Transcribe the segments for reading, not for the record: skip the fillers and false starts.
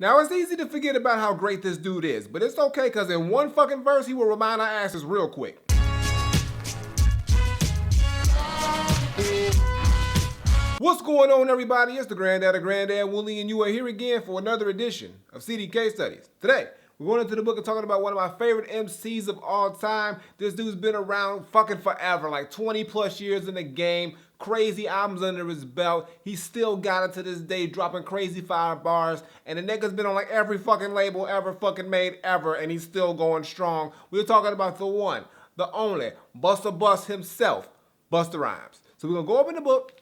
Now, it's easy to forget about how great this dude is, but it's okay because in one fucking verse, he will remind our asses real quick. What's going on, everybody? It's the Granddad of Granddad Wooly, and you are here again for another edition of CDK Studies. Today, we're going into the book and talking about one of my favorite MCs of all time. This dude's been around fucking forever, like 20 plus years in the game. Crazy albums under his belt. He still got it to this day, dropping crazy fire bars. And the nigga's been on like every fucking label ever fucking made ever, and he's still going strong. We're talking about the one, the only, Busta Bust himself, Busta Rhymes. So we're gonna go up in the book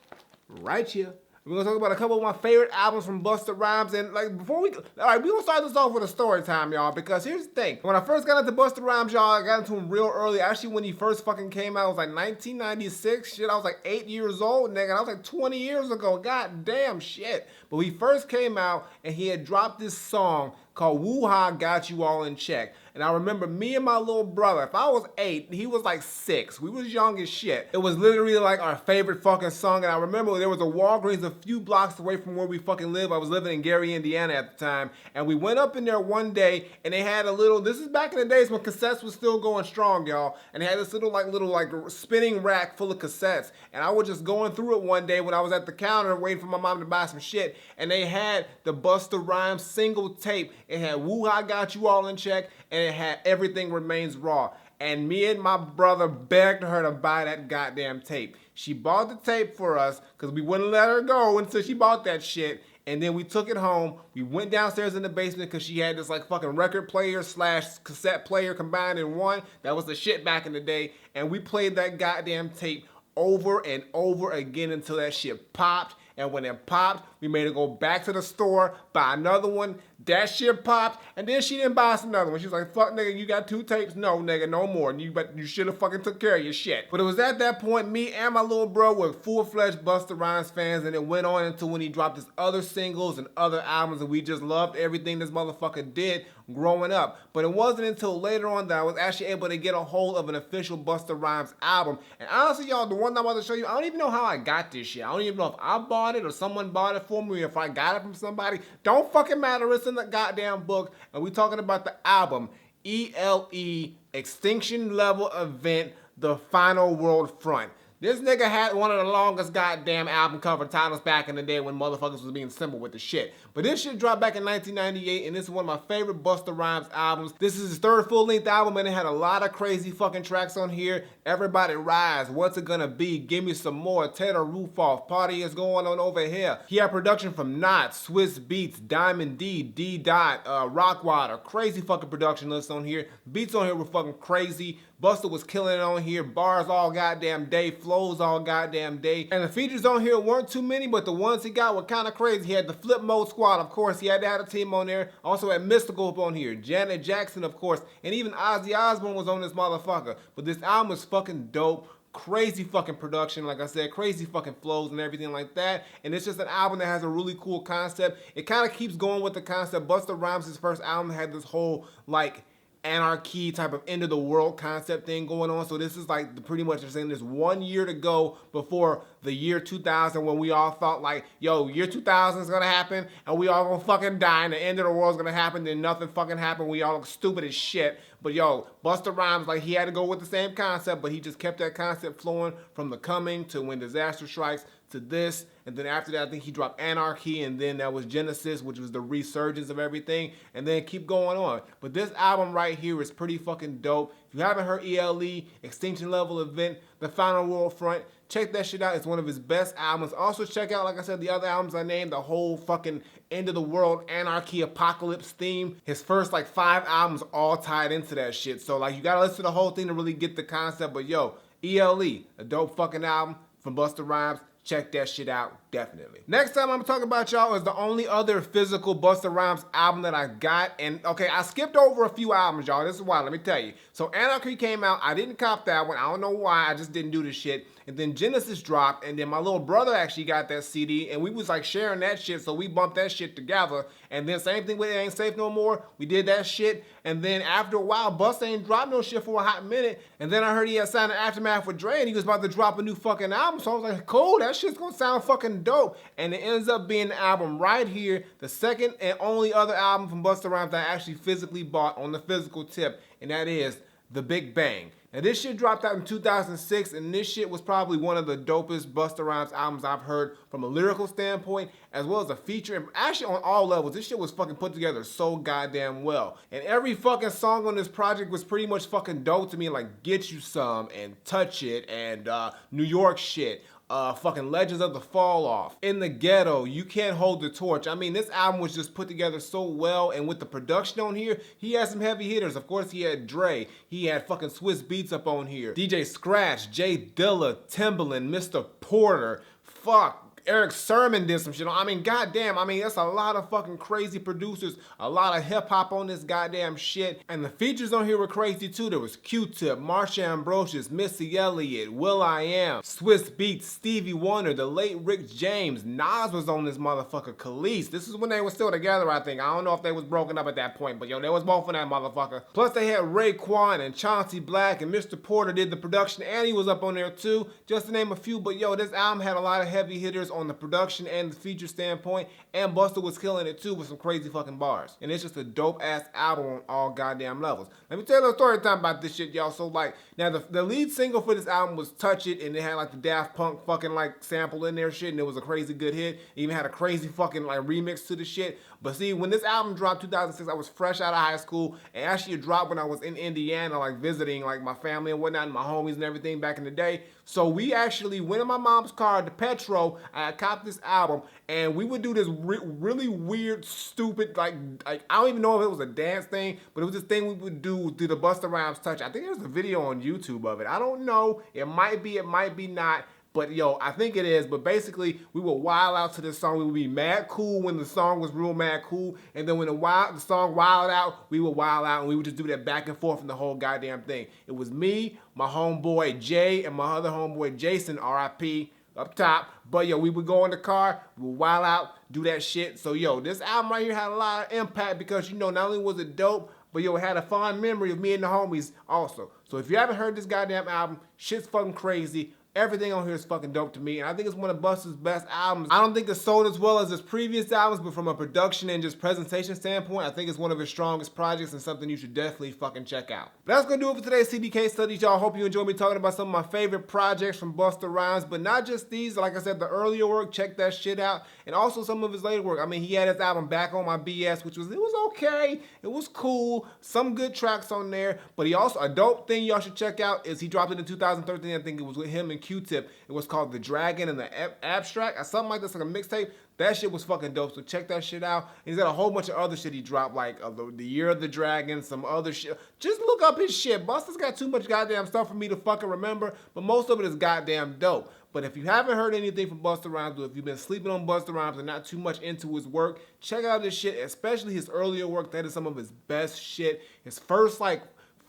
right here. We're gonna talk about a couple of my favorite albums from Busta Rhymes, and like before we, all right, we're gonna start this off with a story time, y'all, because here's the thing. When I first got into Busta Rhymes, y'all, I got into him real early. Actually, when he first fucking came out, it was like 1996. Shit, I was like 8 years old, nigga. I was like 20 years ago. God damn shit. But he first came out, and he had dropped this song called Woo-Ha Got You All in Check. And I remember me and my little brother, if I was 8, he was like 6. We was young as shit. It was literally like our favorite fucking song. And I remember there was a Walgreens a few blocks away from where we fucking live. I was living in Gary, Indiana at the time. And we went up in there one day and they had a little, this is back in the days when cassettes was still going strong, y'all. And they had this little spinning rack full of cassettes. And I was just going through it one day when I was at the counter waiting for my mom to buy some shit. And they had the Busta Rhymes single tape. It had Woo-Ha Got You All in Check, and it had Everything Remains Raw. And me and my brother begged her to buy that goddamn tape. She bought the tape for us because we wouldn't let her go until she bought that shit. And then we took it home. We went downstairs in the basement because she had this like fucking record player / cassette player combined in one. That was the shit back in the day. And we played that goddamn tape over and over again until that shit popped. And when it popped, we made her go back to the store, buy another one. That shit popped, and then she didn't buy us another one. She was like, fuck, nigga, you got 2 tapes? No, nigga, no more. You should have fucking took care of your shit. But it was at that point, me and my little bro were full-fledged Busta Rhymes fans, and it went on until when he dropped his other singles and other albums, and we just loved everything this motherfucker did growing up. But it wasn't until later on that I was actually able to get a hold of an official Busta Rhymes album. And honestly, y'all, the one I'm about to show you, I don't even know how I got this shit. I don't even know if I bought it or someone bought it for me or if I got it from somebody. Don't fucking matter. It's in the goddamn book. And we talking about the album E.L.E. Extinction Level Event, The Final World Front. This nigga had one of the longest goddamn album cover titles back in the day when motherfuckers was being simple with the shit. But this shit dropped back in 1998, and this is one of my favorite Busta Rhymes albums. This is his 3rd full-length album, and it had a lot of crazy fucking tracks on here. Everybody Rise, What's It Gonna Be, Give Me Some More, Tear the Roof Off, Party Is Going On Over Here. He had production from Knot, Swiss Beats, Diamond D, D-Dot, Rockwater. Crazy fucking production list on here. Beats on here were fucking crazy. Busta was killing it on here. Bars all goddamn day. Flows all goddamn day. And the features on here weren't too many, but the ones he got were kind of crazy. He had the Flip Mode Squad, of course. He had to have a team on there. Also had Mystical up on here. Janet Jackson, of course. And even Ozzy Osbourne was on this motherfucker. But this album is fucking dope. Crazy fucking production, like I said, crazy fucking flows and everything like that. And it's just an album that has a really cool concept. It kind of keeps going with the concept. Busta Rhymes' first album had this whole, like, anarchy type of end of the world concept thing going on. So this is like pretty much they're saying there's 1 year to go before the year 2000 when we all thought like, yo, year 2000 is gonna happen and we all gonna fucking die and the end of the world's gonna happen, then nothing fucking happened. We all look stupid as shit. But yo, Busta Rhymes, like he had to go with the same concept, but he just kept that concept flowing from The Coming to When Disaster Strikes to this. And then after that, I think he dropped Anarchy, and then that was Genesis, which was the resurgence of everything, and then keep going on. But this album right here is pretty fucking dope. If you haven't heard E.L.E. Extinction Level Event, The Final World Front, check that shit out. It's one of his best albums. Also check out, like I said, the other albums I named, the whole fucking end of the world, anarchy, apocalypse theme. His first like 5 albums all tied into that shit. So like you gotta listen to the whole thing to really get the concept. But yo, E.L.E., a dope fucking album from Busta Rhymes. Check that shit out, definitely. Next time I'm talking about, y'all, is the only other physical Busta Rhymes album that I got. And okay, I skipped over a few albums, y'all. This is why, let me tell you. So Anarchy came out. I didn't cop that one. I don't know why. I just didn't do this shit. And then Genesis dropped, and then my little brother actually got that CD, and we was like sharing that shit, so we bumped that shit together. And then same thing with It Ain't Safe No More. We did that shit, and then after a while, Busta ain't dropped no shit for a hot minute. And then I heard he had signed an Aftermath with Dre, and he was about to drop a new fucking album. So I was like, cool, that shit's gonna sound fucking fucking dope. And it ends up being the album right here, the second and only other album from Busta Rhymes that I actually physically bought on the physical tip, and that is The Big Bang. Now this shit dropped out in 2006, and this shit was probably one of the dopest Busta Rhymes albums I've heard from a lyrical standpoint, as well as a feature, and actually on all levels. This shit was fucking put together so goddamn well. And every fucking song on this project was pretty much fucking dope to me, like Get You Some, and Touch It, and New York Shit. Fucking Legends of the Fall Off, In the Ghetto, You Can't Hold the Torch. I mean, this album was just put together so well, and with the production on here, he had some heavy hitters. Of course, he had Dre, he had fucking Swiss Beats up on here, DJ Scratch, Jay Dilla, Timbaland, Mr. Porter, fuck, Eric Sermon did some shit. I mean, goddamn, I mean, that's a lot of fucking crazy producers, a lot of hip hop on this goddamn shit. And the features on here were crazy too. There was Q-Tip, Marsha Ambrosius, Missy Elliott, Will.I.Am, Swiss Beats, Stevie Wonder, the late Rick James, Nas was on this motherfucker, Khalees. This is when they were still together, I think. I don't know if they was broken up at that point, but yo, they was both on that motherfucker. Plus they had Raekwon and Chauncey Black, and Mr. Porter did the production, and he was up on there too, just to name a few. But yo, this album had a lot of heavy hitters on the production and the feature standpoint, and Busta was killing it too with some crazy fucking bars. And it's just a dope ass album on all goddamn levels. Let me tell you a little story time about this shit, y'all. So like, now the lead single for this album was Touch It, and it had like the Daft Punk fucking like sample in there shit, and it was a crazy good hit. It even had a crazy fucking like remix to the shit. But see, when this album dropped 2006, I was fresh out of high school, and actually it dropped when I was in Indiana, like visiting like my family and whatnot, and my homies and everything back in the day. So we actually went in my mom's car to Petro. I copped this album, and we would do this really weird, stupid, like I don't even know if it was a dance thing, but it was this thing we would do the Busta Rhymes Touch. I think there's a video on YouTube of it. I don't know. It might be not. But yo, I think it is. But basically, we would wild out to this song. We would be mad cool when the song was real mad cool. And then when the song wild out, we would wild out, and we would just do that back and forth in the whole goddamn thing. It was me, my homeboy Jay, and my other homeboy Jason, R.I.P. up top. But yo, we would go in the car, we would wild out, do that shit. So yo, this album right here had a lot of impact because, you know, not only was it dope, but yo, it had a fond memory of me and the homies also. So if you haven't heard this goddamn album, shit's fucking crazy. Everything on here is fucking dope to me, and I think it's one of Busta's best albums. I don't think it's sold as well as his previous albums, but from a production and just presentation standpoint, I think it's one of his strongest projects and something you should definitely fucking check out. But that's gonna do it for today's CD case studies, y'all. Hope you enjoyed me talking about some of my favorite projects from Busta Rhymes, but not just these. Like I said, the earlier work, check that shit out, and also some of his later work. I mean, he had his album Back on My BS, which was, it was okay, it was cool, some good tracks on there, but he also, a dope thing y'all should check out is he dropped it in 2013, I think it was with him and Q-Tip. It was called The Dragon and the Abstract, or something like this, like a mixtape. That shit was fucking dope, so check that shit out. And he's got a whole bunch of other shit he dropped, like the Year of the Dragon, some other shit. Just look up his shit. Busta's got too much goddamn stuff for me to fucking remember, but most of it is goddamn dope. But if you haven't heard anything from Busta Rhymes, or if you've been sleeping on Busta Rhymes and not too much into his work, check out this shit, especially his earlier work. That is some of his best shit. His first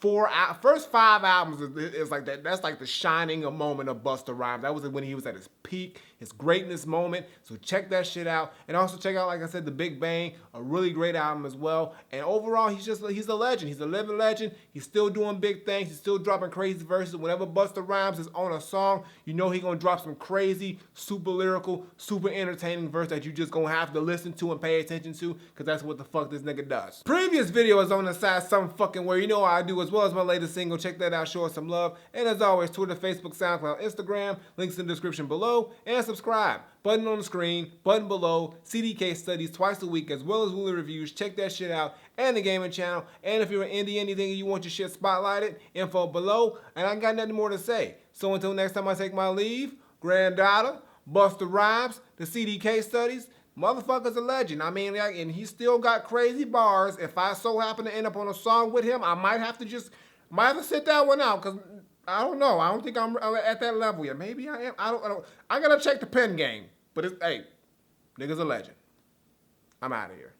first 5 albums is like that. That's like the shining moment of Busta Rhymes. That was when he was at his peak, his greatness moment. So check that shit out, and also check out, like I said, The Big Bang, a really great album as well. And overall, he's a legend. He's a living legend. He's still doing big things. He's still dropping crazy verses. Whenever Busta Rhymes is on a song, you know he gonna drop some crazy, super lyrical, super entertaining verse that you just gonna have to listen to and pay attention to, because that's what the fuck this nigga does. Previous video is on the side some fucking where, you know what I do, as well as my latest single. Check that out, show us some love. And as always, Twitter, Facebook, SoundCloud, Instagram, links in the description below, and subscribe. Button on the screen, button below, CD case studies twice a week, as well as Wooly reviews. Check that shit out, and the gaming channel. And if you're an indie anything and you want your shit spotlighted, info below. And I got nothing more to say. So until next time I take my leave, Granddad, Busta Rhymes, the CD case studies, motherfucker's a legend. I mean, and he still got crazy bars. If I so happen to end up on a song with him, I might have to sit that one out, because I don't know. I don't think I'm at that level yet. Maybe I am. I don't. I gotta check the pen game. But hey, nigga's a legend. I'm out of here.